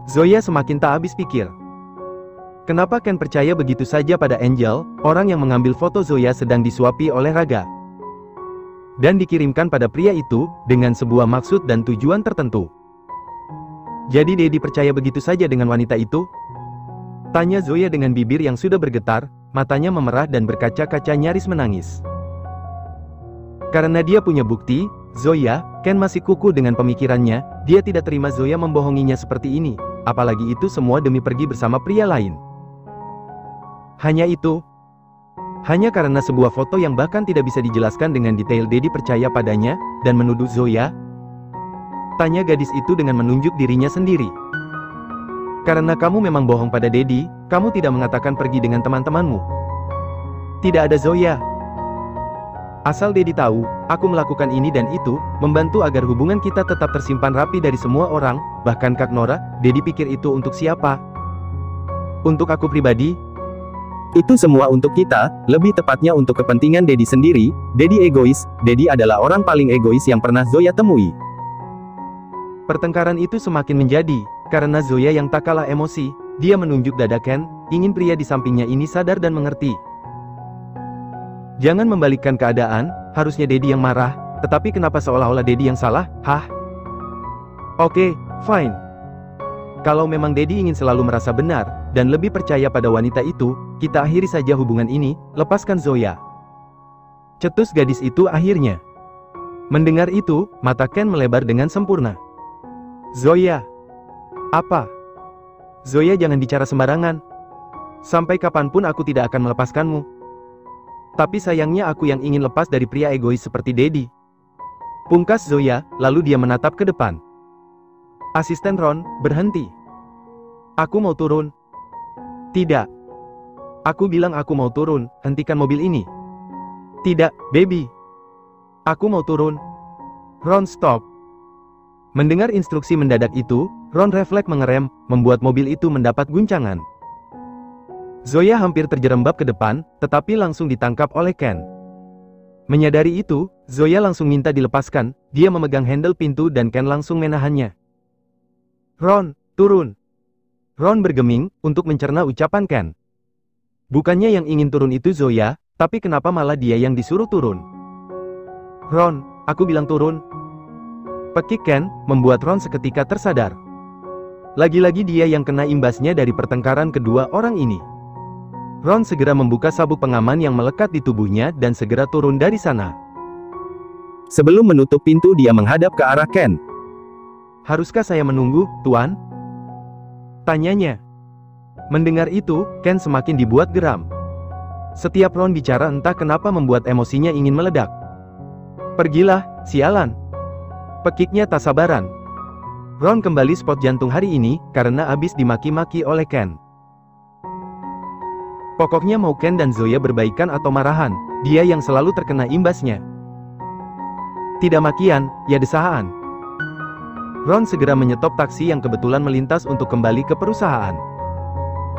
Zoya semakin tak habis pikir. Kenapa Ken percaya begitu saja pada Angel, orang yang mengambil foto Zoya sedang disuapi oleh Raga? Dan dikirimkan pada pria itu, dengan sebuah maksud dan tujuan tertentu. Jadi Dedi percaya begitu saja dengan wanita itu? Tanya Zoya dengan bibir yang sudah bergetar, matanya memerah dan berkaca-kaca nyaris menangis. Karena dia punya bukti, Zoya, Ken masih kukuh dengan pemikirannya, dia tidak terima Zoya membohonginya seperti ini, apalagi itu semua demi pergi bersama pria lain. Hanya itu. Hanya karena sebuah foto yang bahkan tidak bisa dijelaskan dengan detail Dedi percaya padanya, dan menuduh Zoya? Tanya gadis itu dengan menunjuk dirinya sendiri. Karena kamu memang bohong pada Dedi, kamu tidak mengatakan pergi dengan teman-temanmu. Tidak ada Zoya. Asal Dedi tahu, aku melakukan ini dan itu, membantu agar hubungan kita tetap tersimpan rapi dari semua orang, bahkan Kak Nora. Dedi pikir itu untuk siapa? Untuk aku pribadi? Itu semua untuk kita, lebih tepatnya untuk kepentingan Dedi sendiri. Dedi egois, Dedi adalah orang paling egois yang pernah Zoya temui. Pertengkaran itu semakin menjadi, karena Zoya yang tak kalah emosi, dia menunjuk dada Ken, ingin pria di sampingnya ini sadar dan mengerti. Jangan membalikkan keadaan, harusnya Dedi yang marah, tetapi kenapa seolah-olah Dedi yang salah, hah? Oke, fine. Kalau memang Dedi ingin selalu merasa benar, dan lebih percaya pada wanita itu, kita akhiri saja hubungan ini, lepaskan Zoya. Cetus gadis itu akhirnya. Mendengar itu, mata Ken melebar dengan sempurna. Zoya. Apa? Zoya, jangan bicara sembarangan. Sampai kapanpun aku tidak akan melepaskanmu. Tapi sayangnya aku yang ingin lepas dari pria egois seperti Dedi. Pungkas Zoya, lalu dia menatap ke depan. Asisten Ron, berhenti. Aku mau turun. Tidak. Aku bilang aku mau turun, hentikan mobil ini. Tidak, baby. Aku mau turun. Ron, stop. Mendengar instruksi mendadak itu, Ron refleks mengerem, membuat mobil itu mendapat guncangan. Zoya hampir terjerembab ke depan, tetapi langsung ditangkap oleh Ken. Menyadari itu, Zoya langsung minta dilepaskan, dia memegang handle pintu dan Ken langsung menahannya. Ron, turun. Ron bergeming, untuk mencerna ucapan Ken. Bukannya yang ingin turun itu Zoya, tapi kenapa malah dia yang disuruh turun? Ron, aku bilang turun. Pekik Ken, membuat Ron seketika tersadar. Lagi-lagi dia yang kena imbasnya dari pertengkaran kedua orang ini. Ron segera membuka sabuk pengaman yang melekat di tubuhnya dan segera turun dari sana. Sebelum menutup pintu dia menghadap ke arah Ken. Haruskah saya menunggu, Tuan? Tanyanya. Mendengar itu, Ken semakin dibuat geram. Setiap Ron bicara entah kenapa membuat emosinya ingin meledak. Pergilah, sialan. Pekiknya tak sabaran. Ron kembali spot jantung hari ini, karena habis dimaki-maki oleh Ken. Pokoknya mau Ken dan Zoya berbaikan atau marahan, dia yang selalu terkena imbasnya. Tidak makian, ya desahan. Ron segera menyetop taksi yang kebetulan melintas untuk kembali ke perusahaan.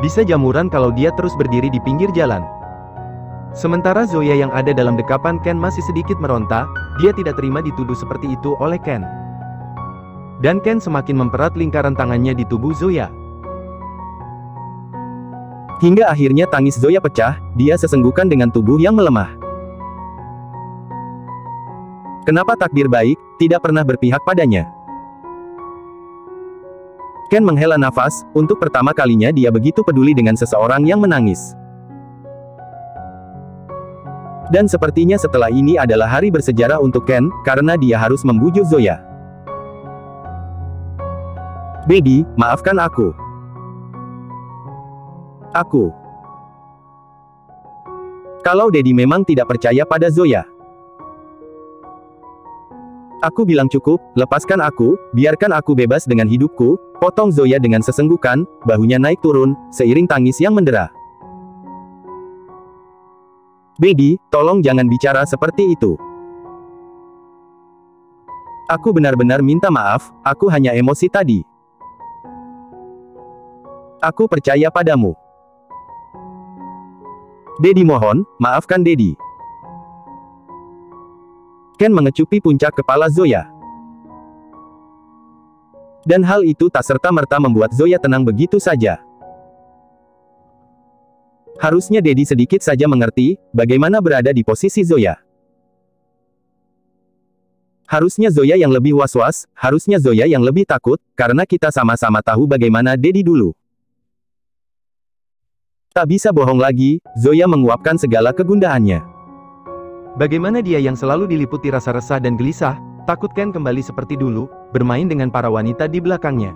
Bisa jamuran kalau dia terus berdiri di pinggir jalan. Sementara Zoya yang ada dalam dekapan Ken masih sedikit meronta, dia tidak terima dituduh seperti itu oleh Ken. Dan Ken semakin memperat lingkaran tangannya di tubuh Zoya. Hingga akhirnya tangis Zoya pecah, dia sesenggukan dengan tubuh yang melemah. Kenapa takdir baik, tidak pernah berpihak padanya? Ken menghela nafas, untuk pertama kalinya dia begitu peduli dengan seseorang yang menangis. Dan sepertinya setelah ini adalah hari bersejarah untuk Ken, karena dia harus membujuk Zoya. Dedi, maafkan aku. Kalau Dedi memang tidak percaya pada Zoya. Aku bilang cukup, lepaskan aku, biarkan aku bebas dengan hidupku, potong Zoya dengan sesenggukan, bahunya naik turun, seiring tangis yang mendera. Dedi, tolong jangan bicara seperti itu. Aku benar-benar minta maaf, aku hanya emosi tadi. Aku percaya padamu. Dedi mohon, maafkan Dedi. Ken mengecupi puncak kepala Zoya. Dan hal itu tak serta-merta membuat Zoya tenang begitu saja. Harusnya Dedi sedikit saja mengerti bagaimana berada di posisi Zoya. Harusnya Zoya yang lebih was-was, harusnya Zoya yang lebih takut, karena kita sama-sama tahu bagaimana Dedi dulu. Tak bisa bohong lagi, Zoya menguapkan segala kegundahannya. Bagaimana dia yang selalu diliputi rasa resah dan gelisah, takut Ken kembali seperti dulu, bermain dengan para wanita di belakangnya.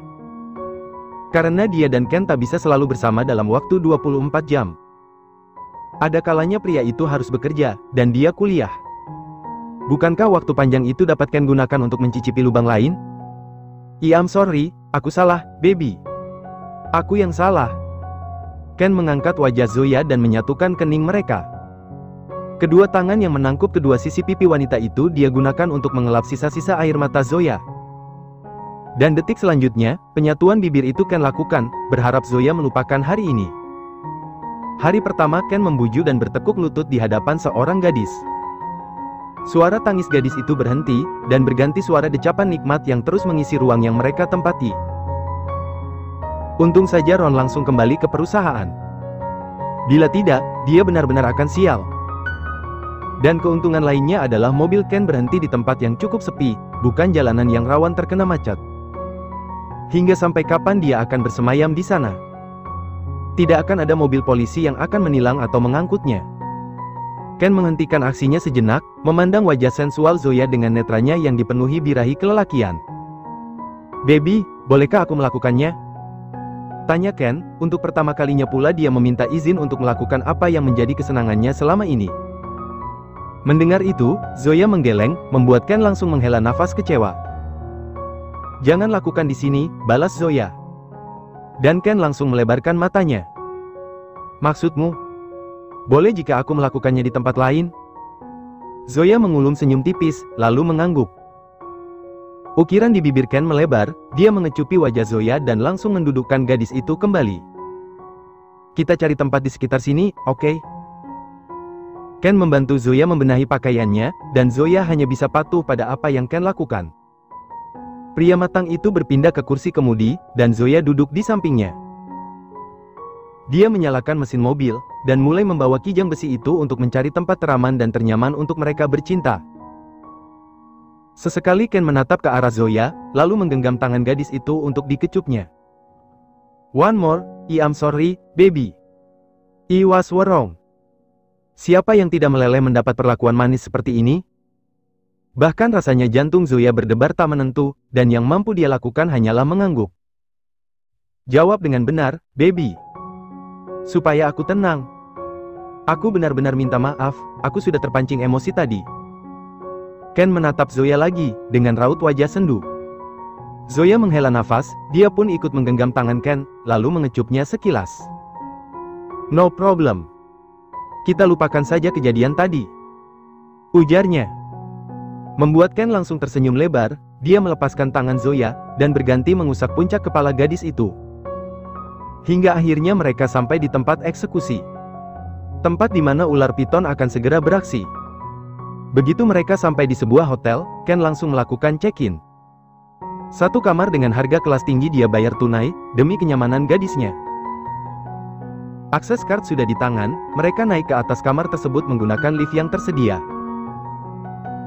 Karena dia dan Ken tak bisa selalu bersama dalam waktu 24 jam. Ada kalanya pria itu harus bekerja, dan dia kuliah. Bukankah waktu panjang itu dapat Ken gunakan untuk mencicipi lubang lain? I'm sorry, aku salah, baby. Aku yang salah. Ken mengangkat wajah Zoya dan menyatukan kening mereka. Kedua tangan yang menangkup kedua sisi pipi wanita itu dia gunakan untuk mengelap sisa-sisa air mata Zoya. Dan detik selanjutnya, penyatuan bibir itu Ken lakukan, berharap Zoya melupakan hari ini. Hari pertama Ken membuju dan bertekuk lutut di hadapan seorang gadis. Suara tangis gadis itu berhenti, dan berganti suara decapan nikmat yang terus mengisi ruang yang mereka tempati. Untung saja Ron langsung kembali ke perusahaan. Bila tidak, dia benar-benar akan sial. Dan keuntungan lainnya adalah mobil Ken berhenti di tempat yang cukup sepi, bukan jalanan yang rawan terkena macet. Hingga sampai kapan dia akan bersemayam di sana? Tidak akan ada mobil polisi yang akan menilang atau mengangkutnya. Ken menghentikan aksinya sejenak, memandang wajah sensual Zoya dengan netranya yang dipenuhi birahi kelelakian. Baby, bolehkah aku melakukannya? Tanya Ken, untuk pertama kalinya pula dia meminta izin untuk melakukan apa yang menjadi kesenangannya selama ini. Mendengar itu, Zoya menggeleng, membuat Ken langsung menghela nafas kecewa. Jangan lakukan di sini, balas Zoya. Dan Ken langsung melebarkan matanya. Maksudmu? Boleh jika aku melakukannya di tempat lain? Zoya mengulum senyum tipis, lalu mengangguk. Ukiran di bibir Ken melebar, dia mengecupi wajah Zoya dan langsung mendudukkan gadis itu kembali. Kita cari tempat di sekitar sini, oke? Ken membantu Zoya membenahi pakaiannya, dan Zoya hanya bisa patuh pada apa yang Ken lakukan. Pria matang itu berpindah ke kursi kemudi, dan Zoya duduk di sampingnya. Dia menyalakan mesin mobil, dan mulai membawa kijang besi itu untuk mencari tempat teraman dan ternyaman untuk mereka bercinta. Sesekali Ken menatap ke arah Zoya, lalu menggenggam tangan gadis itu untuk dikecupnya. One more, I'm sorry, baby. I was wrong. Siapa yang tidak meleleh mendapat perlakuan manis seperti ini? Bahkan rasanya jantung Zoya berdebar tak menentu, dan yang mampu dia lakukan hanyalah mengangguk. Jawab dengan benar, baby. Supaya aku tenang. Aku benar-benar minta maaf, aku sudah terpancing emosi tadi. Ken menatap Zoya lagi, dengan raut wajah sendu. Zoya menghela nafas, dia pun ikut menggenggam tangan Ken, lalu mengecupnya sekilas. No problem. Kita lupakan saja kejadian tadi. Ujarnya. Membuat Ken langsung tersenyum lebar, dia melepaskan tangan Zoya, dan berganti mengusap puncak kepala gadis itu. Hingga akhirnya mereka sampai di tempat eksekusi. Tempat di mana ular piton akan segera beraksi. Begitu mereka sampai di sebuah hotel, Ken langsung melakukan check-in. Satu kamar dengan harga kelas tinggi dia bayar tunai, demi kenyamanan gadisnya. Akses card sudah di tangan, mereka naik ke atas kamar tersebut menggunakan lift yang tersedia.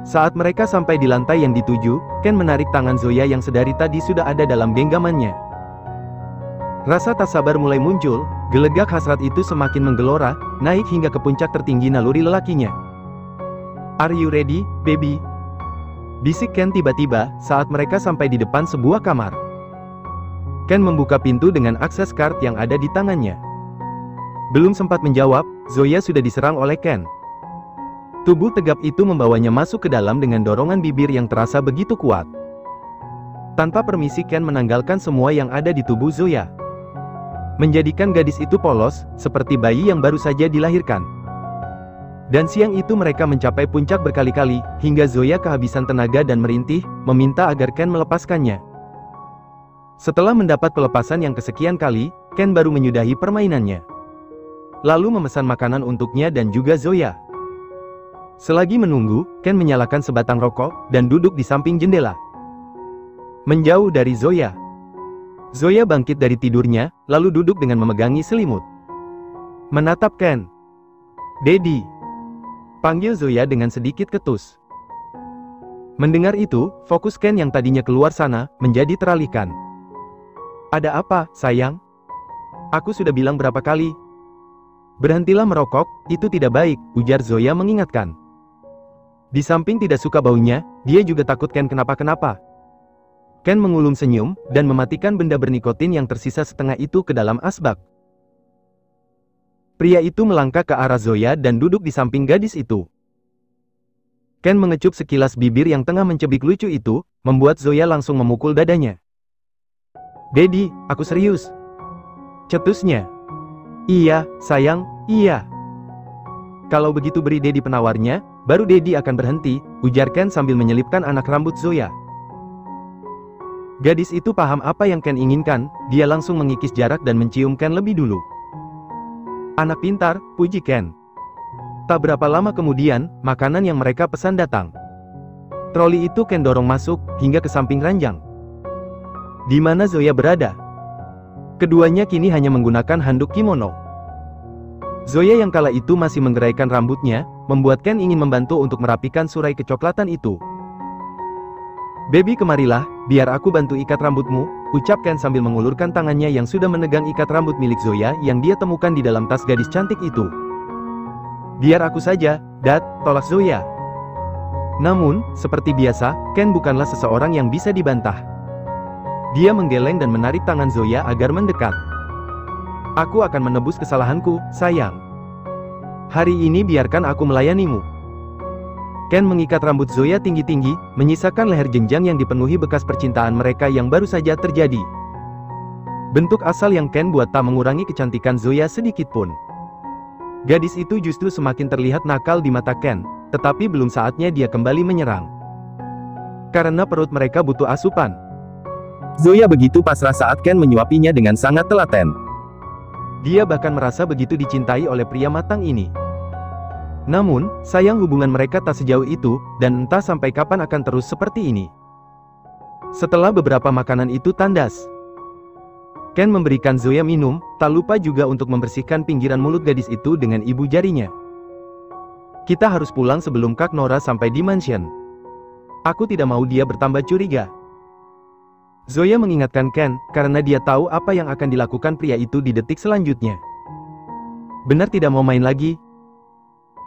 Saat mereka sampai di lantai yang dituju, Ken menarik tangan Zoya yang sedari tadi sudah ada dalam genggamannya. Rasa tak sabar mulai muncul, gelegak hasrat itu semakin menggelora, naik hingga ke puncak tertinggi naluri lelakinya. Are you ready, baby? Bisik Ken tiba-tiba, saat mereka sampai di depan sebuah kamar. Ken membuka pintu dengan akses card yang ada di tangannya. Belum sempat menjawab, Zoya sudah diserang oleh Ken. Tubuh tegap itu membawanya masuk ke dalam dengan dorongan bibir yang terasa begitu kuat. Tanpa permisi Ken menanggalkan semua yang ada di tubuh Zoya. Menjadikan gadis itu polos, seperti bayi yang baru saja dilahirkan. Dan siang itu mereka mencapai puncak berkali-kali, hingga Zoya kehabisan tenaga dan merintih, meminta agar Ken melepaskannya. Setelah mendapat pelepasan yang kesekian kali, Ken baru menyudahi permainannya. Lalu memesan makanan untuknya dan juga Zoya. Selagi menunggu, Ken menyalakan sebatang rokok, dan duduk di samping jendela. Menjauh dari Zoya. Zoya bangkit dari tidurnya, lalu duduk dengan memegangi selimut. Menatap Ken. "Daddy," panggil Zoya dengan sedikit ketus. Mendengar itu, fokus Ken yang tadinya keluar sana, menjadi teralihkan. "Ada apa, sayang? Aku sudah bilang berapa kali. Berhentilah merokok, itu tidak baik," ujar Zoya mengingatkan. Di samping tidak suka baunya, dia juga takut Ken kenapa-kenapa. Ken mengulum senyum, dan mematikan benda bernikotin yang tersisa setengah itu ke dalam asbak. Pria itu melangkah ke arah Zoya dan duduk di samping gadis itu. Ken mengecup sekilas bibir yang tengah mencebik lucu itu, membuat Zoya langsung memukul dadanya. "Daddy, aku serius," cetusnya. "Iya, sayang, iya. Kalau begitu beri Daddy penawarnya, baru Daddy akan berhenti," ujar Ken sambil menyelipkan anak rambut Zoya. Gadis itu paham apa yang Ken inginkan, dia langsung mengikis jarak dan mencium Ken lebih dulu. "Anak pintar," puji Ken. Tak berapa lama kemudian, makanan yang mereka pesan datang. Troli itu Ken dorong masuk, hingga ke samping ranjang. Di mana Zoya berada? Keduanya kini hanya menggunakan handuk kimono. Zoya yang kala itu masih menggeraikan rambutnya, membuat Ken ingin membantu untuk merapikan surai kecoklatan itu. "Baby, kemarilah, biar aku bantu ikat rambutmu," ucap Ken sambil mengulurkan tangannya yang sudah menegang ikat rambut milik Zoya yang dia temukan di dalam tas gadis cantik itu. "Biar aku saja, Dad," tolak Zoya. Namun, seperti biasa, Ken bukanlah seseorang yang bisa dibantah. Dia menggeleng dan menarik tangan Zoya agar mendekat. "Aku akan menebus kesalahanku, sayang. Hari ini biarkan aku melayanimu." Ken mengikat rambut Zoya tinggi-tinggi, menyisakan leher jenjang yang dipenuhi bekas percintaan mereka yang baru saja terjadi. Bentuk asal yang Ken buat tak mengurangi kecantikan Zoya sedikit pun. Gadis itu justru semakin terlihat nakal di mata Ken, tetapi belum saatnya dia kembali menyerang. Karena perut mereka butuh asupan. Zoya begitu pasrah saat Ken menyuapinya dengan sangat telaten. Dia bahkan merasa begitu dicintai oleh pria matang ini. Namun, sayang hubungan mereka tak sejauh itu, dan entah sampai kapan akan terus seperti ini. Setelah beberapa makanan itu tandas, Ken memberikan Zoya minum, tak lupa juga untuk membersihkan pinggiran mulut gadis itu dengan ibu jarinya. "Kita harus pulang sebelum Kak Nora sampai di mansion. Aku tidak mau dia bertambah curiga." Zoya mengingatkan Ken, karena dia tahu apa yang akan dilakukan pria itu di detik selanjutnya. "Benar tidak mau main lagi?"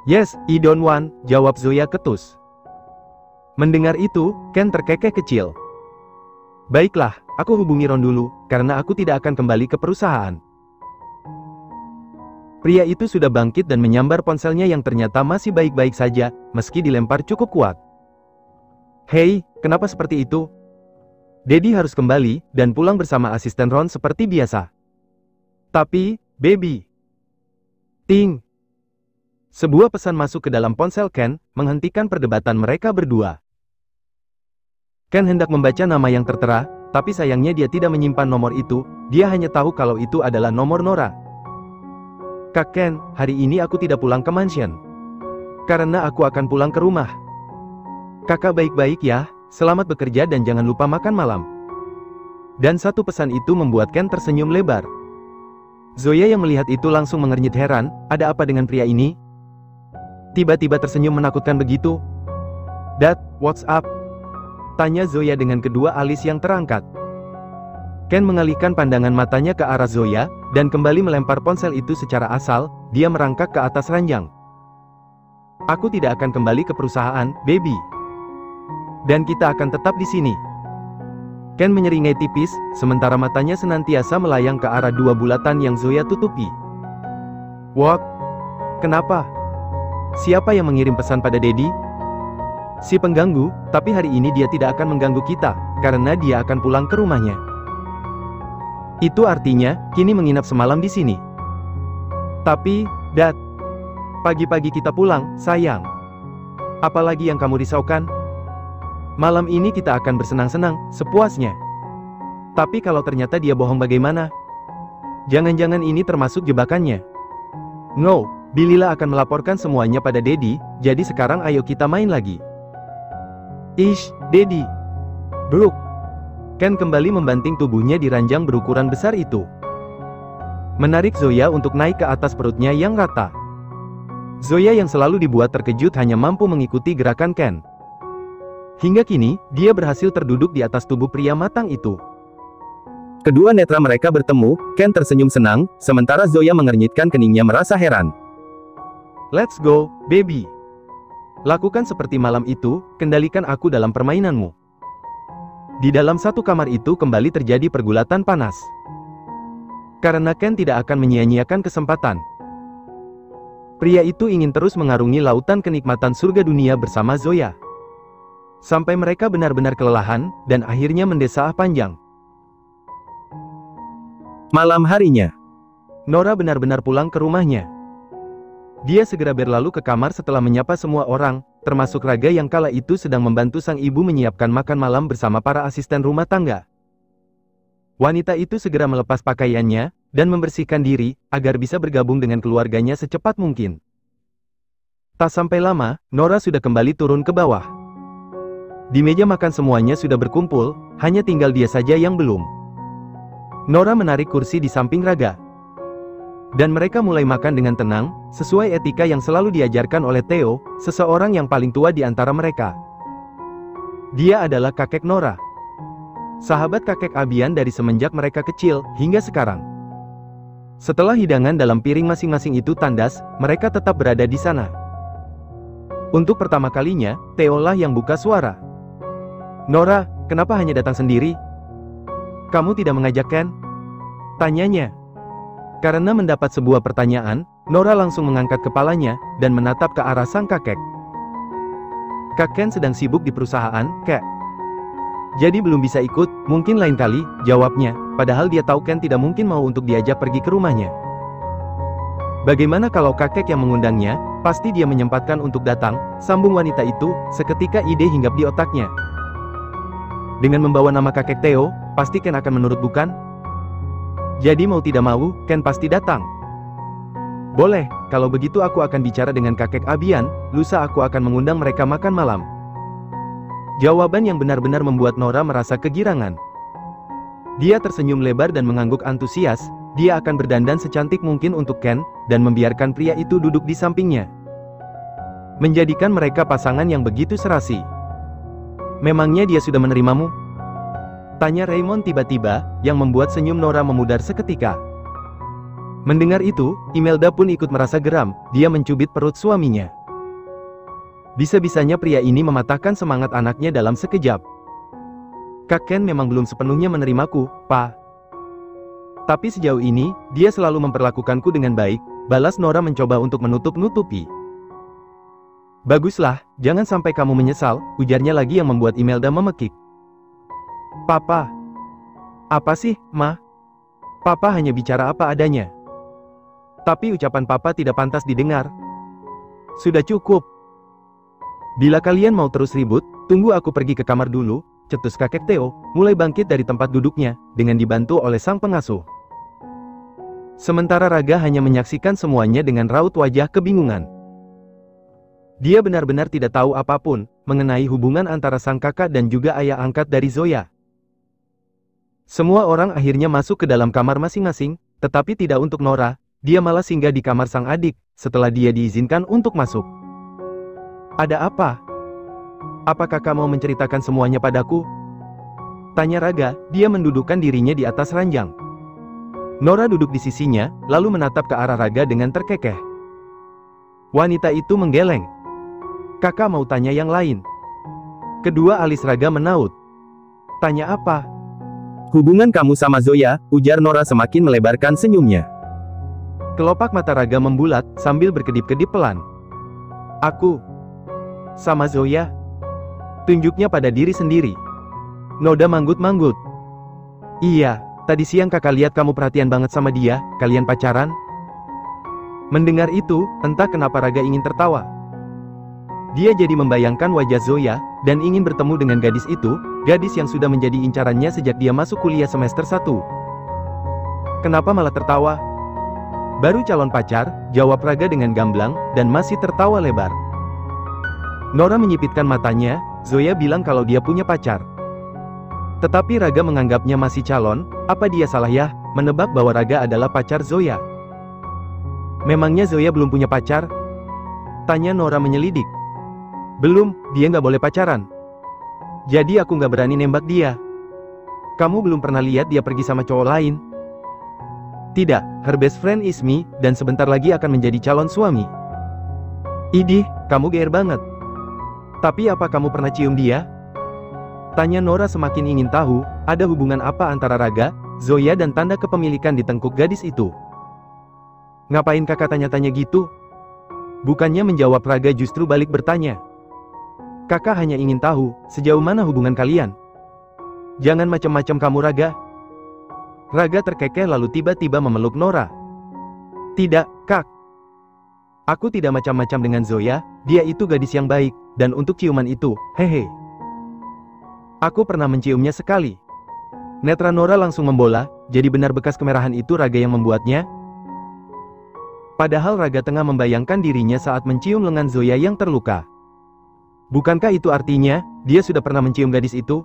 "Yes, I don't want," jawab Zoya ketus. Mendengar itu, Ken terkekeh kecil. "Baiklah, aku hubungi Ron dulu, karena aku tidak akan kembali ke perusahaan." Pria itu sudah bangkit dan menyambar ponselnya yang ternyata masih baik-baik saja, meski dilempar cukup kuat. "Hei, kenapa seperti itu? Daddy harus kembali, dan pulang bersama asisten Ron seperti biasa." "Tapi, baby." Ting! Sebuah pesan masuk ke dalam ponsel Ken, menghentikan perdebatan mereka berdua. Ken hendak membaca nama yang tertera, tapi sayangnya dia tidak menyimpan nomor itu, dia hanya tahu kalau itu adalah nomor Nora. "Kak Ken, hari ini aku tidak pulang ke mansion. Karena aku akan pulang ke rumah. Kakak baik-baik ya, selamat bekerja dan jangan lupa makan malam." Dan satu pesan itu membuat Ken tersenyum lebar. Zoya yang melihat itu langsung mengernyit heran, ada apa dengan pria ini? Tiba-tiba tersenyum menakutkan begitu. "Dad, what's up?" tanya Zoya dengan kedua alis yang terangkat. Ken mengalihkan pandangan matanya ke arah Zoya, dan kembali melempar ponsel itu secara asal, dia merangkak ke atas ranjang. "Aku tidak akan kembali ke perusahaan, baby. Dan kita akan tetap di sini." Ken menyeringai tipis, sementara matanya senantiasa melayang ke arah dua bulatan yang Zoya tutupi. "What? Kenapa? Siapa yang mengirim pesan pada Daddy?" "Si pengganggu, tapi hari ini dia tidak akan mengganggu kita, karena dia akan pulang ke rumahnya. Itu artinya, kini menginap semalam di sini." "Tapi, Dad, pagi-pagi kita pulang, sayang. Apalagi yang kamu risaukan? Malam ini kita akan bersenang-senang, sepuasnya. Tapi kalau ternyata dia bohong bagaimana? Jangan-jangan ini termasuk jebakannya. No, Bilila akan melaporkan semuanya pada Daddy, jadi sekarang ayo kita main lagi." "Ish, Daddy. Brooke. Ken kembali membanting tubuhnya di ranjang berukuran besar itu. Menarik Zoya untuk naik ke atas perutnya yang rata. Zoya yang selalu dibuat terkejut hanya mampu mengikuti gerakan Ken. Hingga kini, dia berhasil terduduk di atas tubuh pria matang itu. Kedua netra mereka bertemu, Ken tersenyum senang, sementara Zoya mengernyitkan keningnya merasa heran. Let's go, baby. Lakukan seperti malam itu, kendalikan aku dalam permainanmu. Di dalam satu kamar itu kembali terjadi pergulatan panas. Karena Ken tidak akan menyia-nyiakan kesempatan. Pria itu ingin terus mengarungi lautan kenikmatan surga dunia bersama Zoya. Sampai mereka benar-benar kelelahan, dan akhirnya mendesah panjang. Malam harinya, Nora benar-benar pulang ke rumahnya. Dia segera berlalu ke kamar setelah menyapa semua orang, termasuk Raga yang kala itu sedang membantu sang ibu menyiapkan makan malam bersama para asisten rumah tangga. Wanita itu segera melepas pakaiannya, dan membersihkan diri, agar bisa bergabung dengan keluarganya secepat mungkin. Tak sampai lama, Nora sudah kembali turun ke bawah. Di meja makan semuanya sudah berkumpul, hanya tinggal dia saja yang belum. Nora menarik kursi di samping Raga. Dan mereka mulai makan dengan tenang, sesuai etika yang selalu diajarkan oleh Theo, seseorang yang paling tua di antara mereka. Dia adalah kakek Nora. Sahabat kakek Abian dari semenjak mereka kecil, hingga sekarang. Setelah hidangan dalam piring masing-masing itu tandas, mereka tetap berada di sana. Untuk pertama kalinya, Theo lah yang buka suara. Nora, kenapa hanya datang sendiri? Kamu tidak mengajak Ken? Tanyanya. Karena mendapat sebuah pertanyaan, Nora langsung mengangkat kepalanya, dan menatap ke arah sang kakek. Kak Ken sedang sibuk di perusahaan, Kak. Jadi belum bisa ikut, mungkin lain kali, jawabnya, padahal dia tahu Ken tidak mungkin mau untuk diajak pergi ke rumahnya. Bagaimana kalau kakek yang mengundangnya, pasti dia menyempatkan untuk datang, sambung wanita itu, seketika ide hinggap di otaknya. Dengan membawa nama kakek Theo, pasti Ken akan menurut bukan? Jadi mau tidak mau, Ken pasti datang. Boleh, kalau begitu aku akan bicara dengan kakek Abian, lusa aku akan mengundang mereka makan malam. Jawaban yang benar-benar membuat Nora merasa kegirangan. Dia tersenyum lebar dan mengangguk antusias, dia akan berdandan secantik mungkin untuk Ken, dan membiarkan pria itu duduk di sampingnya. Menjadikan mereka pasangan yang begitu serasi. Memangnya dia sudah menerimamu? Tanya Raymond tiba-tiba, yang membuat senyum Nora memudar seketika. Mendengar itu, Imelda pun ikut merasa geram, dia mencubit perut suaminya. Bisa-bisanya pria ini mematahkan semangat anaknya dalam sekejap. Kak Ken memang belum sepenuhnya menerimaku, Pa. Tapi sejauh ini, dia selalu memperlakukanku dengan baik, balas Nora mencoba untuk menutup-nutupi. Baguslah, jangan sampai kamu menyesal, ujarnya lagi yang membuat Imelda memekik. Papa. Apa sih, Ma? Papa hanya bicara apa adanya. Tapi ucapan Papa tidak pantas didengar. Sudah cukup. Bila kalian mau terus ribut, tunggu aku pergi ke kamar dulu, cetus kakek Theo, mulai bangkit dari tempat duduknya, dengan dibantu oleh sang pengasuh. Sementara Raga hanya menyaksikan semuanya dengan raut wajah kebingungan. Dia benar-benar tidak tahu apapun, mengenai hubungan antara sang kakak dan juga ayah angkat dari Zoya. Semua orang akhirnya masuk ke dalam kamar masing-masing, tetapi tidak untuk Nora, dia malah singgah di kamar sang adik, setelah dia diizinkan untuk masuk. Ada apa? Apa kakak mau menceritakan semuanya padaku? Tanya Raga, dia mendudukkan dirinya di atas ranjang. Nora duduk di sisinya, lalu menatap ke arah Raga dengan terkekeh. Wanita itu menggeleng. Kakak mau tanya yang lain. Kedua alis Raga menaut. Tanya apa? Hubungan kamu sama Zoya, ujar Nora semakin melebarkan senyumnya. Kelopak mata Raga membulat, sambil berkedip-kedip pelan. Aku. Sama Zoya? Tunjuknya pada diri sendiri. Noda manggut-manggut. Iya, tadi siang kakak lihat kamu perhatian banget sama dia, kalian pacaran? Mendengar itu, entah kenapa Raga ingin tertawa. Dia jadi membayangkan wajah Zoya, dan ingin bertemu dengan gadis itu, gadis yang sudah menjadi incarannya sejak dia masuk kuliah semester 1. Kenapa malah tertawa? Baru calon pacar, jawab Raga dengan gamblang, dan masih tertawa lebar. Nora menyipitkan matanya, Zoya bilang kalau dia punya pacar. Tetapi Raga menganggapnya masih calon. Apa dia salah ya, menebak bahwa Raga adalah pacar Zoya? Memangnya Zoya belum punya pacar? Tanya Nora menyelidik. Belum, dia nggak boleh pacaran. Jadi aku nggak berani nembak dia. Kamu belum pernah lihat dia pergi sama cowok lain? Tidak, her best friend is me, dan sebentar lagi akan menjadi calon suami. Idih, kamu GR banget. Tapi apa kamu pernah cium dia? Tanya Nora semakin ingin tahu, ada hubungan apa antara Raga, Zoya dan tanda kepemilikan di tengkuk gadis itu. Ngapain kakak tanya-tanya gitu? Bukannya menjawab, Raga justru balik bertanya. Kakak hanya ingin tahu, sejauh mana hubungan kalian. Jangan macam-macam kamu Raga. Raga terkekeh lalu tiba-tiba memeluk Nora. Tidak, Kak. Aku tidak macam-macam dengan Zoya, dia itu gadis yang baik, dan untuk ciuman itu, hehe. Aku pernah menciumnya sekali. Netra Nora langsung membola, jadi benar bekas kemerahan itu Raga yang membuatnya? Padahal Raga tengah membayangkan dirinya saat mencium lengan Zoya yang terluka. Bukankah itu artinya, dia sudah pernah mencium gadis itu?